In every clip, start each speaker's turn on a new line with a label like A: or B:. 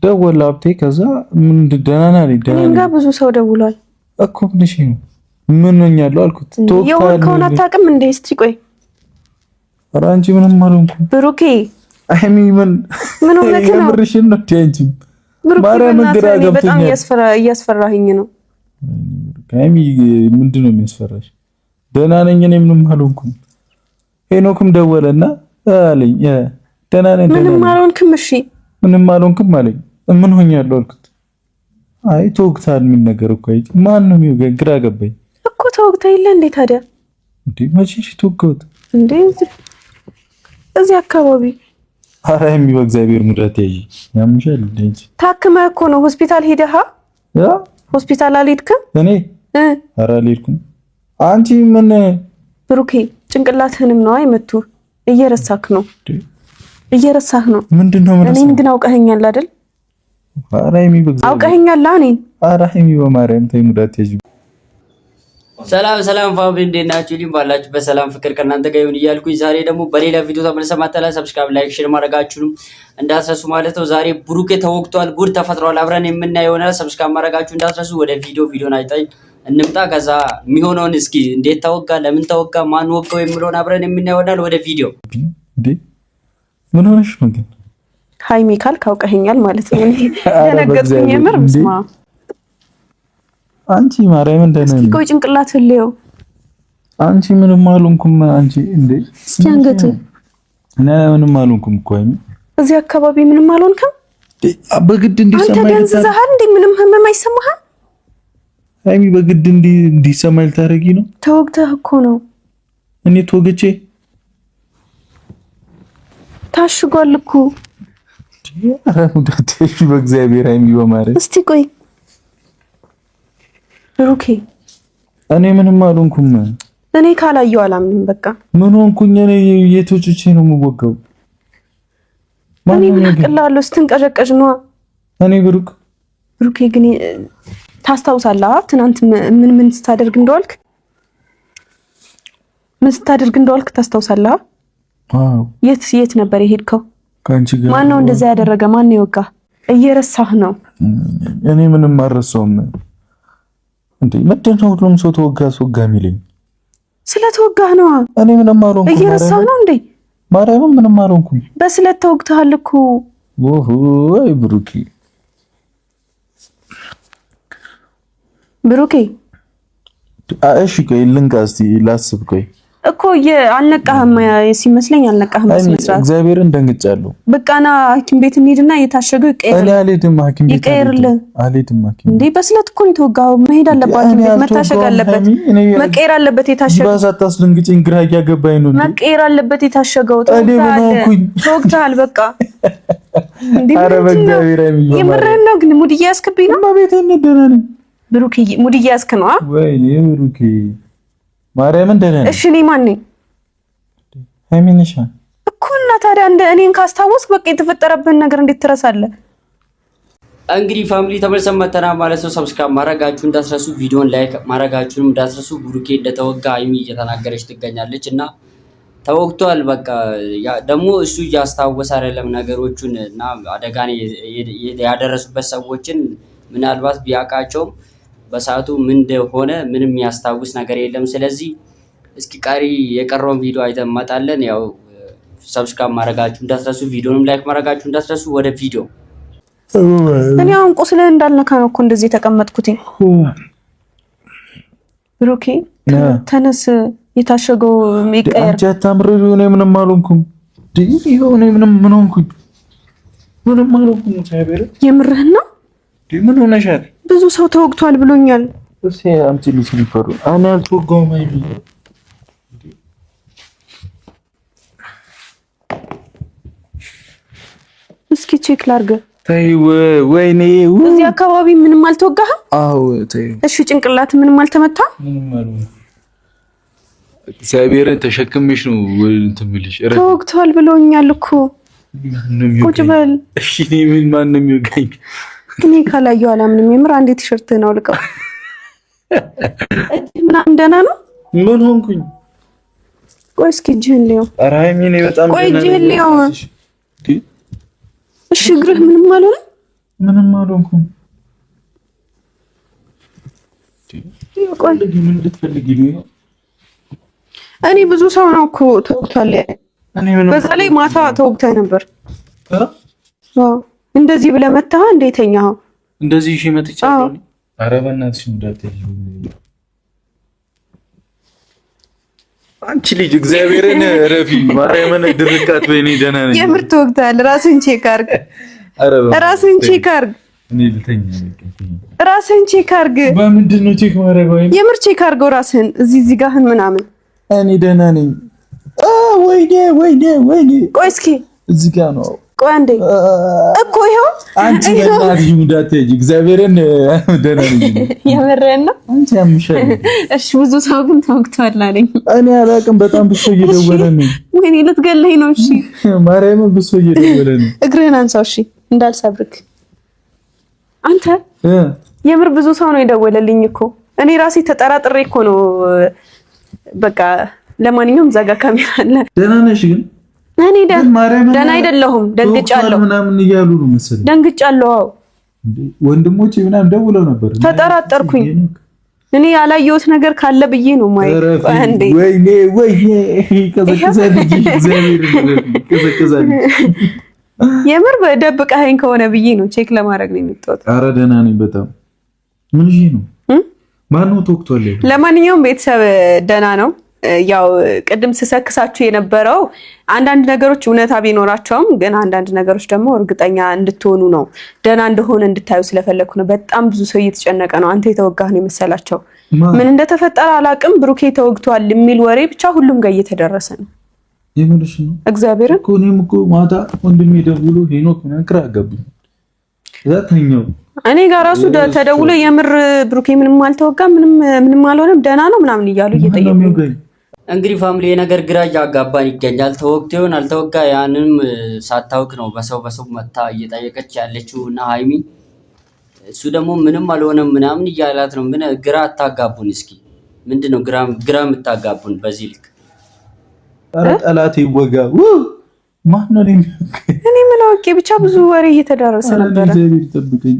A: ደወለ ሀብቴ። ከዛ ምን ደህና ነኝ
B: እኔም ጋር ብዙ ሰው ደውሏል
A: እኮ ምንሽ ነው ምን ሆኛለሁ አልኩት።
B: የሆንከውን አታውቅም እንዴ? እስቲ ቆይ
A: ኧረ አንቺ ምንም አልሆንኩም
B: ብሩኬ።
A: አይሚ ምን ሆነህ ነው? የምርሽን ነው አንቺ? ማርያም ግራ ገብቶኛል።
B: በጣም እያስፈራኸኝ ነው።
A: አይሚ ምንድን ነው የሚያስፈራሽ? ደህና ነኝ እኔ ምንም አልሆንኩም። ሄኖክም ደወለና አለኝ ደህና ነኝ።
B: ምንም አልሆንክም? እሺ
A: ምንም አልሆንክም አለኝ። ምን ሆኛለሁ አልኩት። አይ ተወግታል ምን ነገር እኮ አይ ማን ነው የሚወጋኝ? ግራ ገባኝ
B: እኮ። ተወግታ የለ እንዴ ታዲያ?
A: እንዴ መቼ ተወጋሁት
B: እንዴ? እዚህ አካባቢ።
A: ኧረ ሀይሚ በእግዚአብሔር ሙዳት ያይ ያምሻል እንዴ?
B: ታክመህ እኮ ነው ሆስፒታል ሄደህ? ሆስፒታል አልሄድክም?
A: እኔ ኧረ አልሄድኩም። አንቺ ምን
B: ብሩኬ ጭንቅላትህንም ነው አይመቱ። እየረሳህ ነው ነው።
A: ምንድነው ማለት?
B: እኔን ግን አውቀኸኛል አይደል?
A: ኧረ ሀይሚ በእግዚአብሔር
B: አውቀኸኛል። እኔን
A: ኧረ ሀይሚ በማርያም ተይ ሙዳት ያይ።
C: ሰላም ፋሚሊ እንዴት ናችሁ? ሊም ባላችሁ በሰላም ፍቅር ከእናንተ ጋር ይሁን እያልኩኝ ዛሬ ደግሞ በሌላ ቪዲዮ ተመልሰን መጥተናል። ሰብስክራይብ፣ ላይክ፣ ሼር ማድረጋችሁንም እንዳትረሱ ማለት ነው። ዛሬ ብሩኬ ተወግቷል፣ ጉድ ተፈጥሯል። አብረን የምናየው ይሆናል። ሰብስክራይብ ማድረጋችሁ እንዳትረሱ። ወደ ቪዲዮን አይጣይ እንምጣ። ከዛ የሚሆነውን እስኪ እንዴት ተወጋ፣ ለምን ተወጋ፣ ማን ወጋው የሚለውን አብረን የምናየው ይሆናል። ወደ ቪዲዮ
A: እንዴ ምን ሆነሽ ነው ግን?
B: ሃይሚ ካልክ አውቀኸኛል ማለት ነው። እኔ ደነገጥኩኝ የምር ምስማ
A: አንቺ ማርያም እንደነኝ
B: እስኪ ቆይ ጭንቅላትህን ልየው።
A: አንቺ ምንም አልሆንኩም። አንቺ እንዴ
B: እስኪ አንገት
A: እኔ ምንም አልሆንኩም እኮ አይሚ።
B: እዚህ አካባቢ ምንም አልሆንኩም።
A: በግድ እንዲሰማኝ
B: አንተ ደንዝዘሃል እንዴ? ምንም ህመም አይሰማህም?
A: አይሚ በግድ እንዲሰማኝ ልታረጊ ነው?
B: ተወግተህ እኮ ነው።
A: እኔ ተወግቼ
B: ታሽጓል እኮ።
A: ኧረ ሙዳቴሽ በእግዚአብሔር አይሚ በማርያም
B: እስቲ ቆይ ብሩኬ
A: እኔ ምንም አልሆንኩም።
B: እኔ ካላየሁ አላምንም። በቃ
A: ምን ሆንኩኝ? እኔ የቶቹቼ ነው የምወጋው?
B: እኔ ምን አቅላለሁ? ስትንቀዠቀዥ ነዋ።
A: እኔ ብሩኬ
B: ግን ታስታውሳለህ ትናንት ምን ስታደርግ እንደዋልክ? ምን ስታደርግ እንደዋልክ ታስታውሳለህ?
A: አዎ።
B: የት ነበር የሄድከው?
A: ካንቺ ጋር።
B: ማን ነው እንደዛ ያደረገ? ማን ነው የወጋ? እየረሳህ ነው።
A: እኔ ምንም አልረሳውም። እንዴ ምንድነው ሁሉም ሰው ተወጋ የሚለኝ?
B: ስለተወጋህ ነው።
A: እኔ ምንም አልሆንኩም።
B: እየረሳህ ነው እንዴ?
A: ማርያም ምንም አልሆንኩም።
B: በስለት ተወግተሃል እኮ።
A: ኦሆ አይ ብሩኬ እሺ ቆይ ልንቃ እስቲ ላስብ። ቆይ
B: እኮ አልነቃህም ሲመስለኝ አልነቃህም መስራት።
A: እግዚአብሔርን ደንግጫለሁ።
B: በቃና ሐኪም ቤት እንሂድና የታሸገው ይቀየር።
A: እኔ አልሄድም ሐኪም ቤት
B: ይቀየርልህ።
A: አልሄድም ሐኪም
B: እንዴ በስለት እኮ ነው የተወጋው። መሄድ አለበት ሐኪም ቤት መታሸግ አለበት። መቀየር አለበት የታሸገው።
A: በዛት አስደንግጭኝ ግራ እያገባኝ ነው።
B: መቀየር አለበት የታሸገው። ተወግተሃል በቃ። እንዴ
A: ኧረ በእግዚአብሔር አይሚኝ
B: የምርህን ነው ግን ሙድ እያስክብኝ ነው።
A: ማቤት እንደና ነኝ
B: ብሩኬ ሙድ እያስክ ነው።
A: ወይኔ ብሩኬ ማርያም እንደና ነኝ።
B: እሺ እኔ ማን ነኝ?
A: ሃይሚንሻ
B: እኮ እና ታዲያ እኔን ካስታወስክ በቃ የተፈጠረብህን ነገር እንዴት ትረሳለህ?
C: እንግዲህ ፋሚሊ ተመልሰን መጥተናል ማለት ነው። ሰብስክራይብ ማድረጋችሁ እንዳትረሱ፣ ቪዲዮን ላይክ ማድረጋችሁንም እንዳትረሱ። ብሩኬ እንደተወጋ ሃይሚ እየተናገረች ትገኛለች እና ተወግቷል። በቃ ደግሞ እሱ እያስታወሰ አይደለም ነገሮቹን እና አደጋን ያደረሱበት ሰዎችን ምናልባት ቢያውቃቸውም በሰዓቱ ምን እንደሆነ ምንም የሚያስታውስ ነገር የለም። ስለዚህ እስኪ ቀሪ የቀረውን ቪዲዮ አይተን እንመጣለን። ያው ሰብስክራይብ ማድረጋችሁ እንዳትረሱ፣ ቪዲዮንም ላይክ ማድረጋችሁ እንዳትረሱ። ወደ ቪዲዮ
B: እኔ አሁን ቁስልህ እንዳልነካ ነው እኮ እንደዚህ የተቀመጥኩት። ብሩኬ ተነስ፣ የታሸገው ይቀየር።
A: አንቺ አታምሪው። እኔ ምንም አልሆንኩም። ምን ሆንኩኝ? ምንም አልሆንኩም። ሳይበረ
B: የምርህን ነው?
A: ምን ሆነሻል?
B: ብዙ ሰው ተወግቷል ብሎኛል።
A: እሺ አምጪልኝ ሲፈሩ አና አልተወጋውም አይቢ።
B: እስኪ ቼክ ላድርግ።
A: ተይ ወይኔ
B: እዚህ አካባቢ ምንም አልተወጋህም?
A: አዎ ተይ።
B: እሺ ጭንቅላት ምንም አልተመታም?
A: ምንም አልሆነ። እግዚአብሔርን ተሸክምሽ ነው እንትን ብልሽ።
B: ተወግቷል ብሎኛል እኮ። ቁጭ በል።
A: እሺ ምን ማን ነው የሚወጋኝ?
B: እኔ ካላየሁ አላምንም። የምር አንዴ ቲሸርትህን አውልቀው። ምናምን ደህና ነው?
A: ምን ሆንኩኝ?
B: ቆይ እስኪ እጅህን ልየው።
A: ኧረ ሃይሚ እኔ በጣም
B: ቆይ እጅህን ልየው። እሺ እግርህ ምንም አልሆነም?
A: ምንም አልሆንኩም።
B: እኔ ብዙ ሰው ነው እኮ ተወግቷል። በዛ ላይ ማታ ተወግተህ ነበር። እንደዚህ ብለህ መታህ እንዴተኛው
A: እንደዚህ እሺ መጥቻለሁ። ኧረ በእናትሽ እንዳትዪ አንቺ ልጅ እግዚአብሔርን ረፊ ማርያምን ድርቃት በእኔ ደህና ነኝ።
B: የምር ተወግተሃል። ራስህን ቼክ አድርግ። ራስህን ቼክ አድርግ።
A: እኔ ልተኛ
B: ራስህን ቼክ አድርግ።
A: በምንድን ነው ቼክ ማድረገው?
B: የምር ቼክ አድርገው ራስህን። እዚህ ጋርህን ምናምን
A: እኔ ደህና ነኝ። ወይኔ
B: ቆይ እስኪ
A: እዚህ ጋር ነው።
B: ቆይ አንዴ እኮ ይኸው
A: አንቺ በእናትሽ እንዳትሄጂ እግዚአብሔርን ደህና ነኝ።
B: የምርህን ነው?
A: አንቺ ያምሻል።
B: እሺ ብዙ ሰው ግን ተወግቷል አለኝ።
A: እኔ አላውቅም። በጣም ብዙ ሰው እየደወለ ነው።
B: ወይኔ ልትገለኝ ነው። እሺ
A: ማርያምን ብዙ ሰው እየደወለ ነው።
B: እግርህን አንሳው እሺ፣ እንዳልሰብርክ። አንተ የምር ብዙ ሰው ነው የደወለልኝ እኮ። እኔ ራሴ ተጠራጥሬ እኮ ነው። በቃ ለማንኛውም እዛ ጋር ካሜራ አለ።
A: ደህና ነሽ ግን?
B: እኔ ደህና አይደለሁም። ደንግጫለሁ።
A: ምናምን እያሉ ነው መሰለኝ።
B: ደንግጫለሁ። አዎ
A: ወንድሞቼ ምናምን ደውለው ነበር።
B: ተጠራጠርኩኝ። እኔ ያላየሁት ነገር ካለ ብዬ ነው ማለት አንዴ።
A: ወይኔ ከዘከዛል እግዚአብሔር ከዘከዛል።
B: የምር በደብቀኸኝ ከሆነ ብዬ ነው ቼክ ለማድረግ ነው የመጣሁት።
A: ኧረ ደህና ነኝ በጣም። ምን ይሄ ነው? ማነው ተወክቷል?
B: ለማንኛውም ቤተሰብ ደህና ነው። ያው ቅድም ስሰክሳችሁ የነበረው አንዳንድ ነገሮች እውነታ ቢኖራቸውም ግን አንዳንድ ነገሮች ደግሞ እርግጠኛ እንድትሆኑ ነው፣ ደህና እንደሆነ እንድታዩ ስለፈለኩ ነው። በጣም ብዙ ሰው እየተጨነቀ ነው። አንተ የተወጋህ ነው የመሰላቸው። ምን እንደተፈጠረ አላውቅም። ብሩኬ ተወግቷል የሚል ወሬ ብቻ ሁሉም ጋር እየተደረሰ ነው።
A: የምርሽ ነው?
B: እግዚአብሔርን
A: እኮ እኔም እኮ ማታ ወንድሜ ደውሎ ሄኖክ ምናምን ግራ አጋባኝ። እዛተኛው እኔ
B: ጋር ራሱ ተደውሎ የምር ብሩኬ ምንም አልተወጋም፣ ምንም አልሆነም፣ ደህና ነው ምናምን እያሉ እየጠየቁ
C: እንግዲህ ፋሚሊ ነገር ግራ እያጋባን ይገኛል። ተወግቶ ይሆን አልተወጋ ያንንም ሳታውቅ ነው በሰው መታ እየጠየቀች ያለችው እና ሃይሚ እሱ ደግሞ ምንም አልሆነም ምናምን እያላት ነው። ምን ግራ አታጋቡን እስኪ። ምንድነው ግራ የምታጋቡን በዚህ ልክ?
A: ኧረ ጠላቴ ይወጋ ማን ነው?
B: እኔ ምን አውቄ ብቻ ብዙ ወሬ እየተዳረሰ ነበር።
A: እግዚአብሔር ይጠብቀኝ።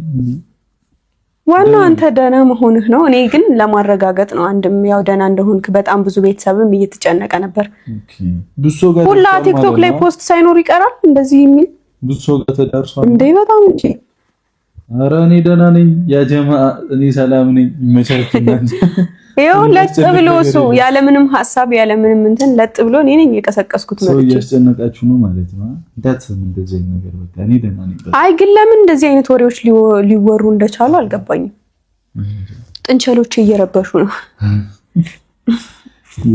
B: ዋናው አንተ ደህና መሆንህ ነው። እኔ ግን ለማረጋገጥ ነው። አንድም ያው ደህና እንደሆንክ በጣም ብዙ ቤተሰብም እየተጨነቀ ነበር። ሁላ ቲክቶክ ላይ ፖስት ሳይኖር ይቀራል እንደዚህ የሚል
A: ብዙ ሰው ጋር ተዳርሷል
B: እንዴ? በጣም እንጂ።
A: ኧረ እኔ ደህና ነኝ ያ ጀማ፣ እኔ ሰላም ነኝ። ይመቻችሁና
B: ይኸው ለጥ ብሎ እሱ ያለምንም ሀሳብ ያለምንም እንትን ለጥ ብሎ እኔ ነኝ የቀሰቀስኩት ነው።
A: ሰው እያስጨነቃችሁ ነው ማለት ነው። እንዳትሰሙ እንደዚህ አይነት ነገር በቃ እኔ ደህና ነኝ።
B: አይ ግን ለምን እንደዚህ አይነት ወሬዎች ሊወሩ እንደቻሉ አልገባኝም። ጥንቸሎች እየረበሹ ነው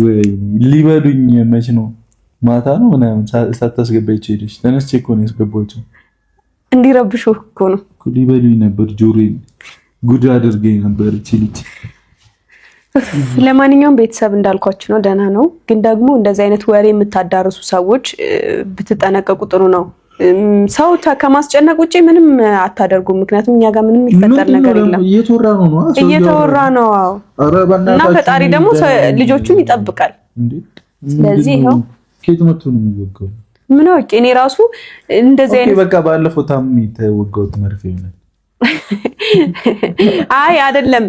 A: ወይ? ሊበሉኝ መች ነው? ማታ ነው ምናምን ሳታስገባቸው ሄደሽ ተነስቼ እኮ ነው ያስገባቸው።
B: እንዲረብሹ እኮ ነው።
A: ሊበሉኝ ነበር። ጆሮዬን ጉድ አድርገኝ ነበር እቺ ልጅ።
B: ለማንኛውም ቤተሰብ እንዳልኳችሁ ነው፣ ደህና ነው። ግን ደግሞ እንደዚህ አይነት ወሬ የምታዳርሱ ሰዎች ብትጠነቀቁ ጥሩ ነው። ሰው ከማስጨነቅ ውጪ ምንም አታደርጉም። ምክንያቱም እኛ ጋር ምንም የሚፈጠር ነገር የለም። እየተወራ ነው። እና ፈጣሪ ደግሞ ልጆቹን ይጠብቃል። ስለዚህ ይኸው
A: ከየት መጥቶ ነው የሚወጋው?
B: ምን አውቄ እኔ ራሱ እንደዚህ አይነት
A: በቃ ባለፈው ታም የተወጋሁት መርፌ ነው።
B: አይ አይደለም።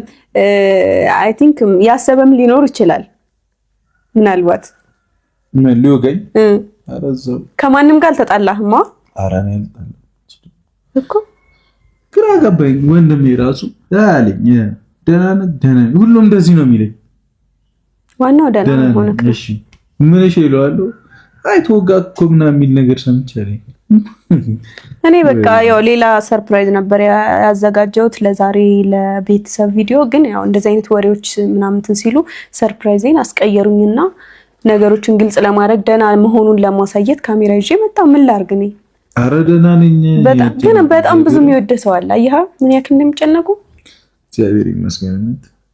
B: አይ ቲንክ ያሰበም ሊኖር ይችላል። ምናልባት
A: ምን ሊወጋኝ? አረዘው
B: ከማንም ጋር አልተጣላህማ?
A: ኧረ እኔ አልተጣላም
B: እኮ
A: ግራ ገባኝ። ወንድሜ ራሱ አለኝ ደህና ሁሉም እንደዚህ ነው የሚለኝ።
B: ዋናው ደህና ሆነ።
A: እሺ ምን እሺ ይለዋለሁ። አይ ተወጋ እኮ ምናምን የሚል ነገር ሰምቻለሁ።
B: እኔ በቃ ያው ሌላ ሰርፕራይዝ ነበር ያዘጋጀሁት ለዛሬ ለቤተሰብ ቪዲዮ። ግን ያው እንደዚህ አይነት ወሬዎች ምናምን ሲሉ ሰርፕራይዜን አስቀየሩኝና ነገሮችን ግልጽ ለማድረግ ደህና መሆኑን ለማሳየት ካሜራ ይዤ መጣሁ። ምን ላድርግ እኔ?
A: ኧረ ደህና ነኝ።
B: በጣም ብዙ የሚወድ ሰው አለ። አየህ ምን ያክል እንደሚጨነቁ።
A: እግዚአብሔር ይመስገን።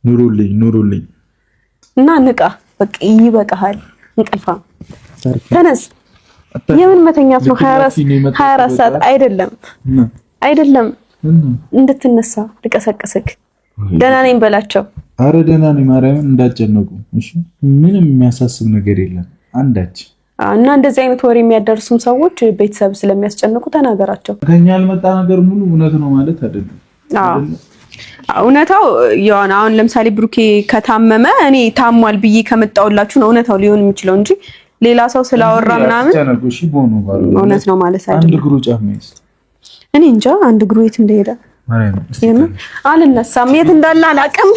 A: ኑሩልኝ
B: እና ንቃ። በቃ ይበቃሃል። እንቅልፋ ተነስ። የምን መተኛት ነው? 24 ሰዓት አይደለም እንድትነሳ ልቀሰቅስክ። ደህና ነኝ በላቸው።
A: አረ ደህና ነኝ። ማርያምን እንዳትጨነቁ እሺ። ምንም የሚያሳስብ ነገር የለም አንዳች።
B: እና እንደዚህ አይነት ወሬ የሚያደርሱም ሰዎች ቤተሰብ ስለሚያስጨንቁ ተናገራቸው።
A: ከኛ ያልመጣ ነገር ሙሉ እውነት ነው ማለት አይደለም።
B: እውነታው የሆነ አሁን ለምሳሌ ብሩኬ ከታመመ እኔ ታሟል ብዬ ከመጣሁላችሁ ነው እውነታው ሊሆን የሚችለው እንጂ ሌላ ሰው ስላወራ ምናምን እውነት ነው ማለት አይደለም።
A: አንድ እግሩ ጫማይስ
B: እኔ እንጃ አንድ እግሩ የት እንደሄደ አልነሳም፣ የት እንዳለ አላውቅም።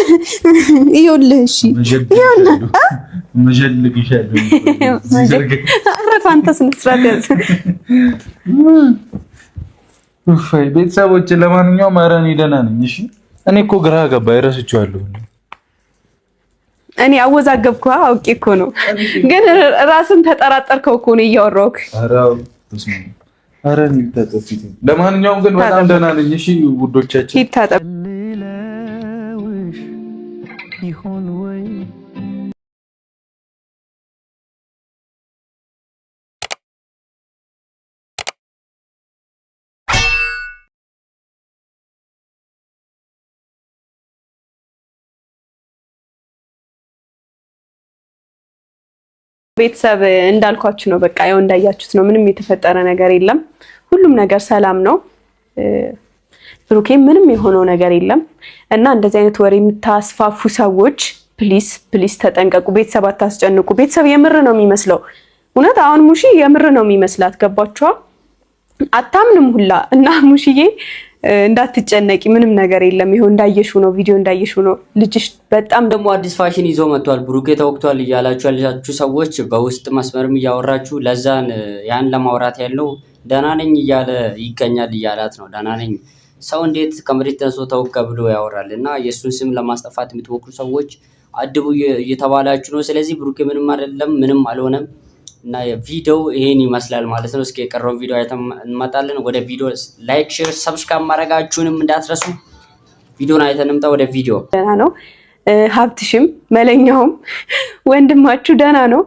B: ይኸውልህ እሺ
A: ቤተሰቦች ለማንኛውም ኧረ እኔ ደህና ነኝ። እሺ እኔ እኮ ግራ ገባ እረስቼዋለሁ።
B: እኔ አወዛገብኩ አውቄ እኮ ነው፣ ግን ራስን ተጠራጠርከው እኮ ነው እያወራሁህ።
A: ኧረ ለማንኛውም ግን በጣም ደህና ነኝ። እሺ ውዶቻችን
B: ይታጠብ ቤተሰብ እንዳልኳችሁ ነው። በቃ ያው እንዳያችሁት ነው። ምንም የተፈጠረ ነገር የለም። ሁሉም ነገር ሰላም ነው። ብሩኬ ምንም የሆነው ነገር የለም እና እንደዚህ አይነት ወሬ የምታስፋፉ ሰዎች ፕሊስ ፕሊስ ተጠንቀቁ። ቤተሰብ አታስጨንቁ። ቤተሰብ የምር ነው የሚመስለው። እውነት አሁን ሙሺ የምር ነው የሚመስላት። ገባችኋ? አታምንም ሁላ እና ሙሺዬ እንዳትጨነቂ ምንም ነገር የለም። ይሄው እንዳየሽው ነው፣ ቪዲዮ እንዳየሽው ነው። ልጅሽ በጣም
C: ደግሞ አዲስ ፋሽን ይዞ መጥቷል። ብሩኬ ተወቅቷል እያላችሁ ያላችሁ ሰዎች በውስጥ መስመርም እያወራችሁ ለዛን ያን ለማውራት ያለው ደህና ነኝ እያለ ይገኛል እያላት ነው። ደህና ነኝ ሰው እንዴት ከመሬት ተነስቶ ተወቀ ብሎ ያወራል? እና የእሱን ስም ለማስጠፋት የምትሞክሩ ሰዎች አድቡ እየተባላችሁ ነው። ስለዚህ ብሩኬ ምንም አይደለም፣ ምንም አልሆነም። እና ቪዲዮ ይሄን ይመስላል ማለት ነው። እስኪ የቀረውን ቪዲዮ አይተን እንመጣለን። ወደ ቪዲዮ ላይክ፣ ሼር፣ ሰብስክራይብ ማድረጋችሁንም እንዳትረሱ። ቪዲዮን አይተን እንምጣ ወደ ቪዲዮ።
B: ደህና ነው ሀብትሽም መለኛውም ወንድማችሁ ደህና ነው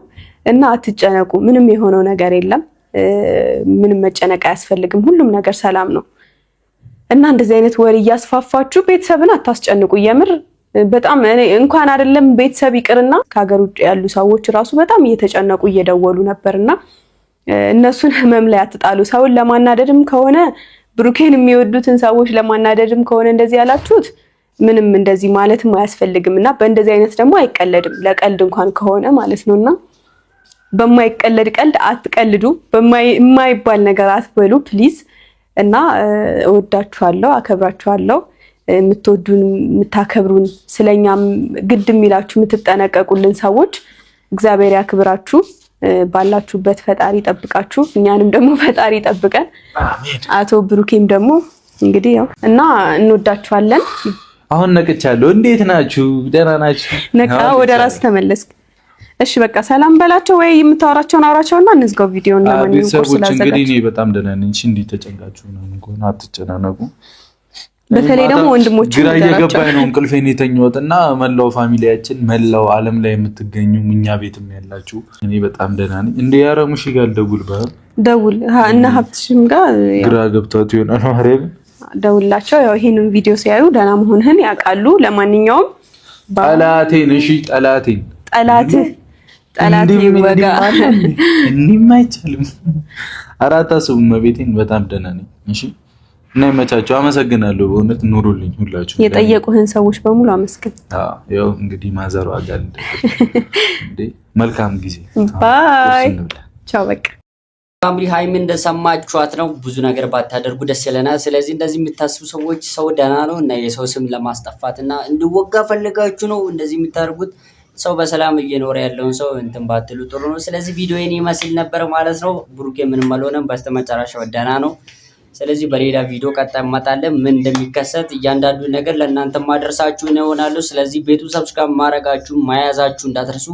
B: እና አትጨነቁ። ምንም የሆነው ነገር የለም። ምንም መጨነቅ አያስፈልግም። ሁሉም ነገር ሰላም ነው እና እንደዚህ አይነት ወሬ እያስፋፋችሁ ቤተሰብን አታስጨንቁ። የምር በጣም እኔ እንኳን አይደለም ቤተሰብ ይቅርና ከሀገር ውጭ ያሉ ሰዎች ራሱ በጣም እየተጨነቁ እየደወሉ ነበርና እነሱን ህመም ላይ አትጣሉ። ሰውን ለማናደድም ከሆነ ብሩኬን የሚወዱትን ሰዎች ለማናደድም ከሆነ እንደዚህ ያላችሁት ምንም እንደዚህ ማለትም አያስፈልግም እና በእንደዚህ አይነት ደግሞ አይቀለድም። ለቀልድ እንኳን ከሆነ ማለት ነውና በማይቀለድ ቀልድ አትቀልዱ። የማይባል ነገር አትበሉ ፕሊዝ። እና እወዳችኋለሁ፣ አከብራችኋለሁ። የምትወዱን የምታከብሩን ስለኛም ግድ የሚላችሁ የምትጠነቀቁልን ሰዎች እግዚአብሔር ያክብራችሁ። ባላችሁበት ፈጣሪ ጠብቃችሁ፣ እኛንም ደግሞ ፈጣሪ ጠብቀን። አቶ ብሩኬም ደግሞ እንግዲህ ያው እና እንወዳችኋለን።
A: አሁን ነቅቻለሁ። እንዴት ናችሁ? ደህና ናችሁ?
B: ነቃ ወደ ራስ ተመለስክ። እሺ በቃ ሰላም በላቸው ወይ የምታወራቸውን አውራቸውና እንዝጋው ቪዲዮውን። ለማንኛውም ቁርስ ላዘጋጅ። እንግዲህ እኔ በጣም ደህና ነኝ። እሺ እንዴት ተጨንቃችሁ ነው? እንኳን አትጨናነቁ። በተለይ ደግሞ ወንድሞች
A: ግራ እየገባኝ ነው እንቅልፌን የተኛሁትና መላው ፋሚሊያችን መላው ዓለም ላይ የምትገኙ እኛ ቤትም ያላችሁ እኔ በጣም ደህና ነኝ። እንደ ያረሙሽ ጋር ደውል
B: እና ሀብትሽም ጋር
A: ግራ ገብቷት ይሆናል ማርያም
B: ደውላቸው። ያው ይሄንን ቪዲዮ ሲያዩ ደህና መሆንህን ያውቃሉ። ለማንኛውም
A: ጠላቴን እሺ ጠላቴን
B: ወጋ
A: እንዲህ አይቻልም። አራታ ሰው መቤቴን በጣም ደህና ነኝ። እሺ እና ይመቻችሁ። አመሰግናለሁ። በእውነት ኑሩልኝ ሁላችሁ።
B: የጠየቁህን ሰዎች በሙሉ አመስግን።
A: ያው እንግዲህ ማዘሩ አጋል እንዴ መልካም ጊዜ
B: ባይ ቻው። በቃ
C: ፋሚሊ ሃይሚ እንደሰማችኋት ነው። ብዙ ነገር ባታደርጉ ደስ ይለናል። ስለዚህ እንደዚህ የምታስቡ ሰዎች ሰው ደህና ነው እና የሰው ስም ለማስጠፋት እና እንዲወጋ ፈልጋችሁ ነው እንደዚህ የምታደርጉት። ሰው በሰላም እየኖረ ያለውን ሰው እንትን ባትሉ ጥሩ ነው። ስለዚህ ቪዲዮዬን ይመስል ነበር ማለት ነው። ብሩኬ ምንም አልሆነም፣ በስተመጨረሻው ደህና ነው። ስለዚህ በሌላ ቪዲዮ ቀጣይ እንመጣለን። ምን እንደሚከሰት እያንዳንዱ ነገር ለእናንተ ማድረሳችሁ ነው ይሆናል። ስለዚህ ቤቱ ሰብስክራይብ ማድረጋችሁ ማያዛችሁ እንዳትረሱ፣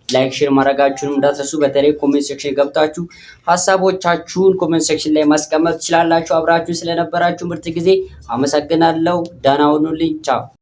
C: ላይክ ሼር ማድረጋችሁን እንዳትረሱ። በተለይ ኮሜንት ሴክሽን ገብታችሁ ሐሳቦቻችሁን ኮሜንት ሴክሽን ላይ ማስቀመጥ ትችላላችሁ። አብራችሁ ስለነበራችሁ ምርጥ ጊዜ አመሰግናለሁ። ደህና ሁኑልኝ። ቻው